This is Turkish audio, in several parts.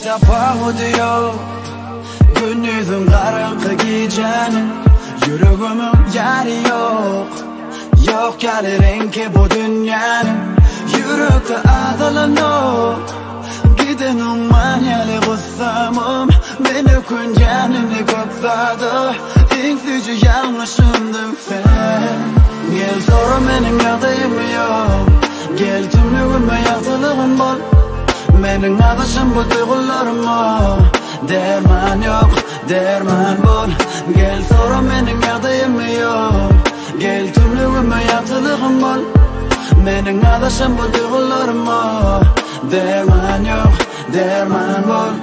tefavütü yok. Gündüzün karanlık gecenin yüreğimin yeri yok. Yok gelirin ki bu dünyanın yürekte adalan yok. Gidenin manyalı gussamım beni kuncanını kokladı. İnklici yanlışımdın sen. Gel sonra benim yadayım yok. Gel tümlüğüme yaktılığım bol. Benim adışım bu duygularıma. Derman yok, derman bol. Gel sonra benim yadayım yok. Gel tümlüğüme yaktılığım bol. Benim adışım bu duygularıma. Derman yok, derman bol.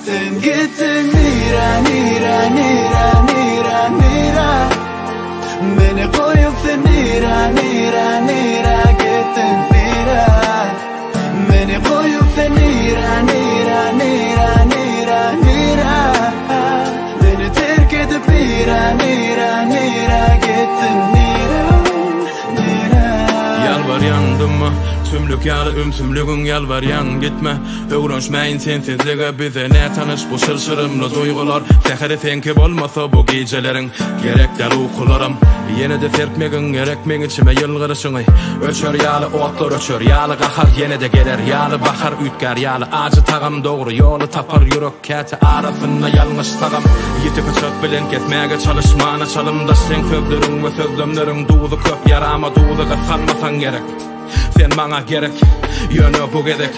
Sen gittin nira, nira, nira, nira, nira. Beni koyup sen nira, nira, nira gittin nira. Beni koyup sen nira, nira, nira, nira, nira. Beni terk edip nira, nira, nira gittin nira, nira. Yalvaryandım mı? Tümlük yalı tümlüğün yalvaryan gitme. Öğrenşmeyin sensizliğe bize ne tanış bu şırşırımlı duygular. Seheri senki olmasa bu gecelerin gerek der uykularım. Yine de serpmegin gerek men içime yılgırışını. Öçör yalı otlar öçör yalı kahar yine de gelir yalı bakar ütkar yalı acı tağım doğru yolu tapar yürek kati arasında yanlış tağım. Yitip uçak bilen kesmeye çalışmana çalımda sen sözlerin ve sözlemlerin doğdu köp yarama doğdu kalmasan gerek. Sen bana gerek, yönü bu gedek.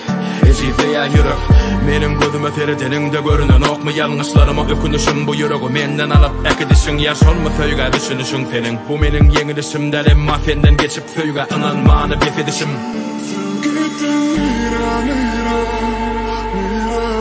Ecizeya yürek, benim gözüme serideninde görünen ok mu yanlışlarıma ökünüşüm bu yüreği menden alıp ekidişin yaş olma söyga düşünüşün senin. Bu benim yenilişim derim mafenden geçip söyga inanmanı befedişim. Sen gittin nira, nira, nira, nira.